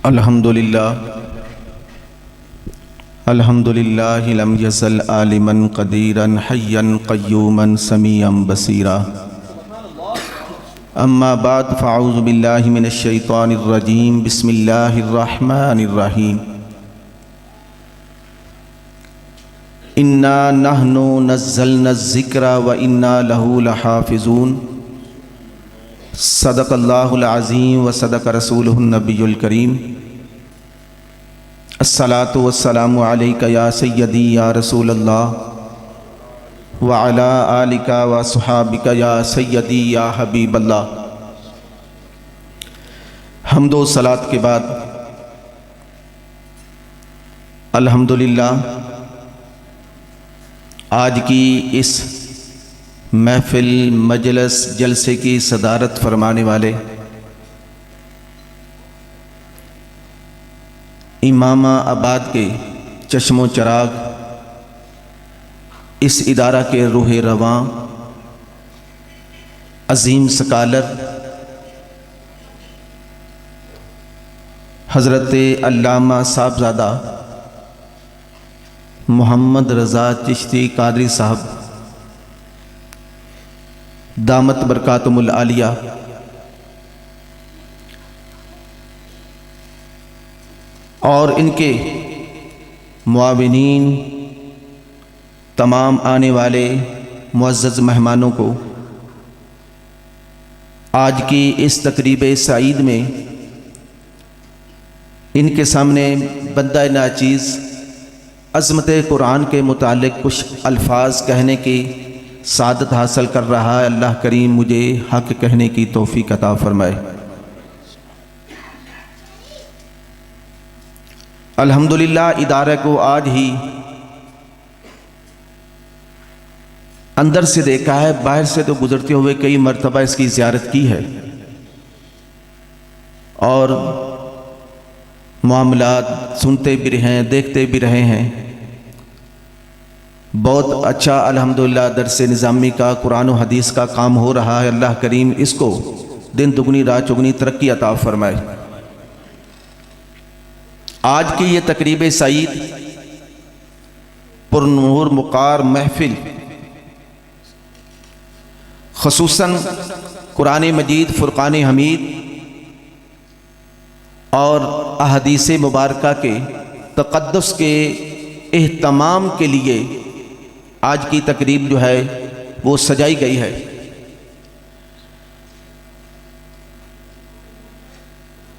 الحمدللہ لم یزل عالما قدیرا حیا قیوما سمیعا بصیرا اما بعد فاعوذ باللہ من الشیطان الرجیم بسم اللہ الرحمن الرحیم انا نحن نزلنا الذکر وانا له لحافظون صدق اللہ العظیم وصدق رسولہ النبی الکریم الصلاۃ والسلام علیک یا سیدی یا رسول اللہ وعلی آلک وصحابک یا سیدی یا حبیب اللہ۔ حمد و صلاۃ کے بعد الحمدللہ آج کی اس محفل مجلس جلسے کی صدارت فرمانے والے امامہ آباد کے چشم و چراغ اس ادارہ کے روح رواں عظیم سکالر حضرت علامہ صاحبزادہ محمد رضا چشتی قادری صاحب دامت برکاتہم العالیہ، اور ان کے معاونین، تمام آنے والے معزز مہمانوں کو آج کی اس تقریب سعید میں ان کے سامنے بندہ ناچیز عظمت قرآن کے متعلق کچھ الفاظ کہنے کی سعادت حاصل کر رہا ہے۔ اللہ کریم مجھے حق کہنے کی توفیق عطا فرمائے۔ الحمدللہ ادارے کو آج ہی اندر سے دیکھا ہے، باہر سے تو گزرتے ہوئے کئی مرتبہ اس کی زیارت کی ہے اور معاملات سنتے بھی رہے ہیں، دیکھتے بھی رہے ہیں۔ بہت اچھا الحمدللہ درس نظامی کا، قرآن و حدیث کا کام ہو رہا ہے۔ اللہ کریم اس کو دن دگنی رات چگنی ترقی عطا فرمائے۔ آج کی یہ تقریب سعید پر نور مقار محفل خصوصاً قرآن مجید، فرقان حمید اور احادیث مبارکہ کے تقدس کے اہتمام کے لیے آج کی تقریب جو ہے وہ سجائی گئی ہے۔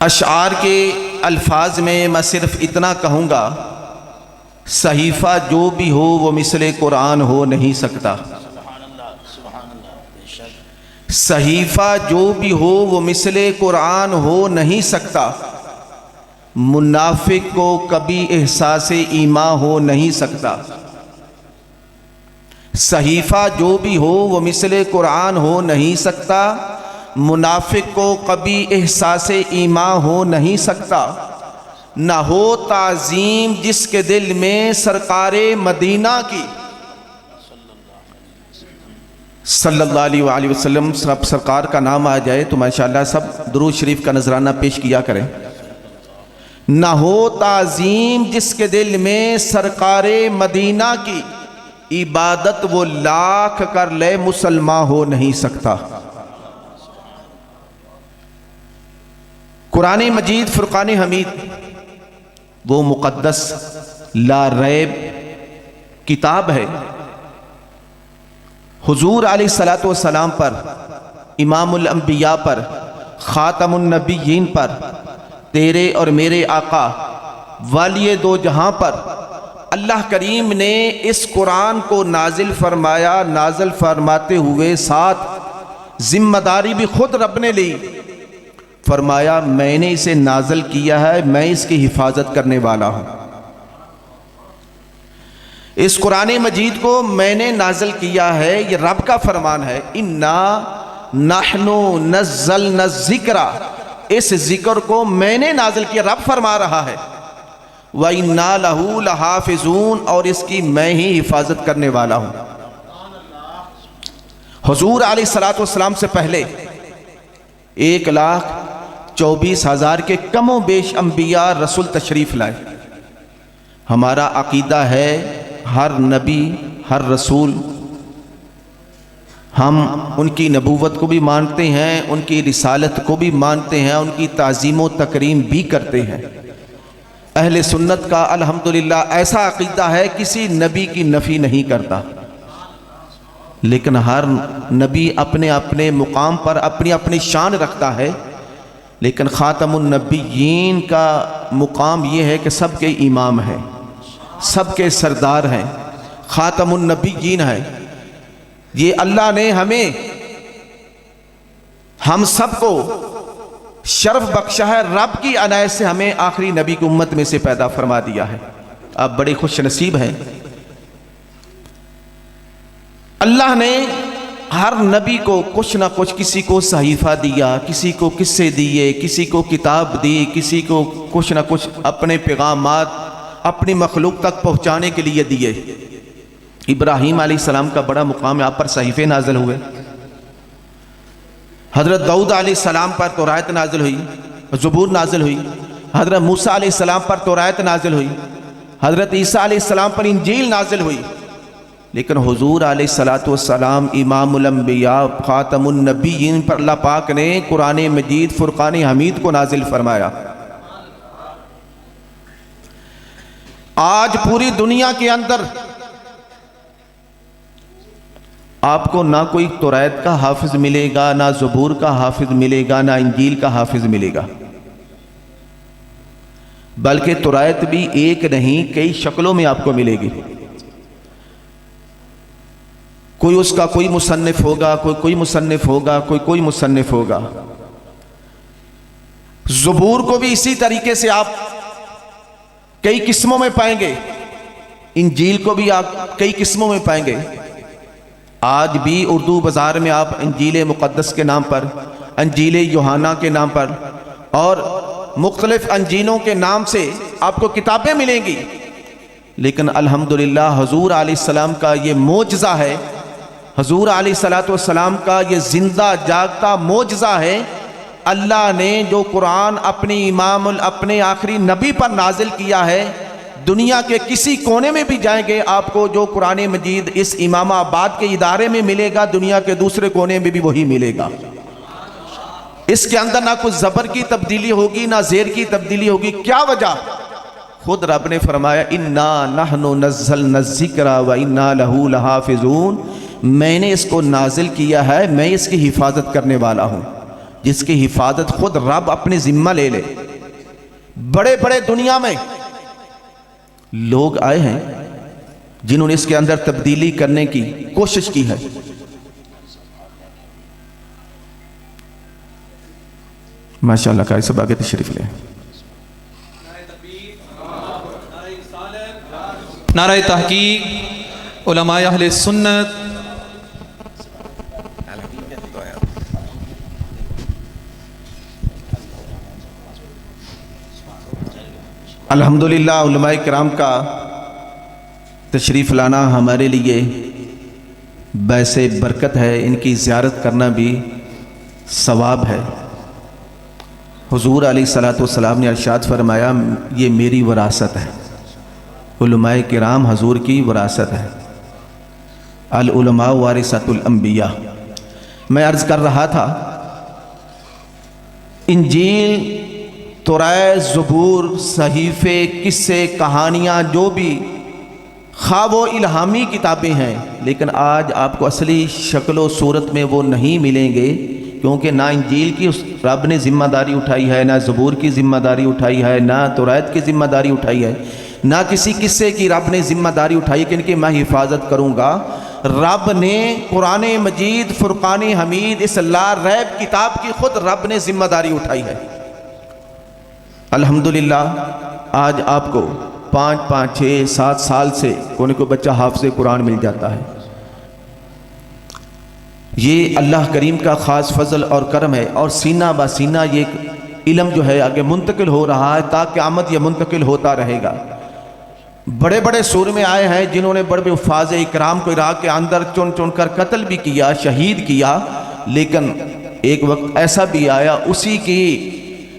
اشعار کے الفاظ میں میں صرف اتنا کہوں گا، صحیفہ جو بھی ہو وہ مثل قرآن ہو نہیں سکتا۔ صحیفہ جو بھی ہو وہ مثل قرآن ہو نہیں سکتا۔ منافق کو کبھی احساس ایمان ہو نہیں سکتا۔ صحیفہ جو بھی ہو وہ مثل قرآن ہو نہیں سکتا۔ منافق کو کبھی احساس ایمان ہو نہیں سکتا۔ نہ ہو تعظیم جس کے دل میں سرکار مدینہ کی صلی اللہ علیہ وآلہ وسلم۔ سب سرکار کا نام آ جائے تو ماشاءاللہ سب درود شریف کا نذرانہ پیش کیا کریں۔ نہ ہو تعظیم جس کے دل میں سرکار مدینہ کی، عبادت وہ لاکھ کر لے مسلمان ہو نہیں سکتا۔ قرآن مجید، فرقان حمید وہ مقدس لا ریب کتاب ہے۔ حضور علیہ السلام پر، امام الانبیاء پر، خاتم النبیین پر، تیرے اور میرے آقا والی دو جہاں پر اللہ کریم نے اس قرآن کو نازل فرمایا۔ نازل فرماتے ہوئے ساتھ ذمہ داری بھی خود رب نے لی، فرمایا میں نے اسے نازل کیا ہے، میں اس کی حفاظت کرنے والا ہوں۔ اس قرآن مجید کو میں نے نازل کیا ہے، یہ رب کا فرمان ہے۔ اِنَّا نَحْنُ نَزَّلْنَا الذِّكْرَ، اس ذکر کو میں نے نازل کیا، رب فرما رہا ہے۔ وَإِنَّا لَهُ لَحَافِظُونَ، اور اس کی میں ہی حفاظت کرنے والا ہوں۔ حضور علیہ السلام سے پہلے 1,40,000 24,000 کے کم و بیش انبیاء رسول تشریف لائے۔ ہمارا عقیدہ ہے ہر نبی، ہر رسول، ہم ان کی نبوت کو بھی مانتے ہیں، ان کی رسالت کو بھی مانتے ہیں، ان کی تعظیم و تکریم بھی کرتے ہیں۔ اہل سنت کا الحمدللہ ایسا عقیدہ ہے کسی نبی کی نفی نہیں کرتا، لیکن ہر نبی اپنے اپنے مقام پر اپنی اپنی شان رکھتا ہے، لیکن خاتم النبیین کا مقام یہ ہے کہ سب کے امام ہیں، سب کے سردار ہیں، خاتم النبیین ہیں۔ یہ اللہ نے ہم سب کو شرف بخشا ہے، رب کی عنایت سے ہمیں آخری نبی کی امت میں سے پیدا فرما دیا ہے۔ آپ بڑے خوش نصیب ہیں۔ اللہ نے ہر نبی کو کچھ نہ کچھ، کسی کو صحیفہ دیا، کسی کو قصے دیے، کسی کو کتاب دی، کسی کو کچھ نہ کچھ اپنے پیغامات اپنی مخلوق تک پہنچانے کے لیے دیے۔ ابراہیم علیہ السلام کا بڑا مقام ہے، آپ پر صحیفے نازل ہوئے۔ حضرت داؤد علیہ السلام پر تورات نازل ہوئی، زبور نازل ہوئی۔ حضرت موسیٰ علیہ السلام پر تورات نازل ہوئی، حضرت عیسیٰ علیہ السلام پر انجیل نازل ہوئی۔ لیکن حضور علیہ السلام امام الانبیاء خاتم النبیین پر اللہ پاک نے قرآن مجید فرقان حمید کو نازل فرمایا۔ آج پوری دنیا کے اندر آپ کو نہ کوئی تورات کا حافظ ملے گا، نہ زبور کا حافظ ملے گا، نہ انجیل کا حافظ ملے گا، بلکہ تورات بھی ایک نہیں کئی شکلوں میں آپ کو ملے گی۔ کوئی اس کا کوئی مصنف ہوگا، کوئی مصنف ہوگا، کوئی مصنف ہوگا۔ زبور کو بھی اسی طریقے سے آپ کئی قسموں میں پائیں گے، انجیل کو بھی آپ کئی قسموں میں پائیں گے۔ آج بھی اردو بازار میں آپ انجیل مقدس کے نام پر، انجیل یوحنا کے نام پر اور مختلف انجیلوں کے نام سے آپ کو کتابیں ملیں گی، لیکن الحمدللہ حضور علیہ السلام کا یہ معجزہ ہے، حضور علیہ السلام کا یہ زندہ جاگتا معجزہ ہے۔ اللہ نے جو قرآن اپنے آخری نبی پر نازل کیا ہے، دنیا کے کسی کونے میں بھی جائیں گے آپ کو جو قرآن مجید اس امام آباد کے ادارے میں ملے گا، دنیا کے دوسرے کونے میں بھی وہی ملے گا۔ اس کے اندر نہ کچھ زبر کی تبدیلی ہوگی، نہ زیر کی تبدیلی ہوگی۔ کیا وجہ؟ خود رب نے فرمایا اِنَّا نَحْنُ نَزَّلْنَا الذِّكْرَ وَإِنَّا لَهُ لَحَافِظُونَ، میں نے اس کو نازل کیا ہے، میں اس کی حفاظت کرنے والا ہوں۔ جس کی حفاظت خود رب اپنے ذمہ لے لے۔ بڑے بڑے دنیا میں لوگ آئے ہیں جنہوں نے اس کے اندر تبدیلی کرنے کی کوشش کی ہے۔ ماشاءاللہ قاری صاحب آگے تشریف لیں۔ نعرہ تحقیق علماء اہل سنت، الحمدللہ علماء کرام کا تشریف لانا ہمارے لیے باعث برکت ہے، ان کی زیارت کرنا بھی ثواب ہے۔ حضور علیہ السلام نے ارشاد فرمایا یہ میری وراثت ہے، علماء کرام حضور کی وراثت ہے، العلماء وارثۃ الانبیاء۔ میں عرض کر رہا تھا انجیل، تورات، زبور، صحیفے، قصے، کہانیاں جو بھی خواہ وہ الہامی کتابیں ہیں، لیکن آج آپ کو اصلی شکل و صورت میں وہ نہیں ملیں گے، کیونکہ نہ انجیل کی رب نے ذمہ داری اٹھائی ہے، نہ زبور کی ذمہ داری اٹھائی ہے، نہ تورات کی ذمہ داری اٹھائی ہے، نہ کسی قصے کی رب نے ذمہ داری اٹھائی کہ ان کی میں حفاظت کروں گا۔ رب نے قرآن مجید فرقان حمید اس لا ریب کتاب کی خود رب نے ذمہ داری اٹھائی ہے۔ الحمدللہ آج آپ کو 5 6 7 سال سے کوئی کوئی بچہ حافظ قرآن مل جاتا ہے۔ یہ اللہ کریم کا خاص فضل اور کرم ہے، اور سینہ بہ سینہ یہ علم جو ہے آگے منتقل ہو رہا ہے، تا قیامت یہ منتقل ہوتا رہے گا۔ بڑے بڑے سور میں آئے ہیں جنہوں نے بڑے حفاظ اکرام کو عراق کے اندر چن چن کر قتل بھی کیا، شہید کیا، لیکن ایک وقت ایسا بھی آیا اسی کی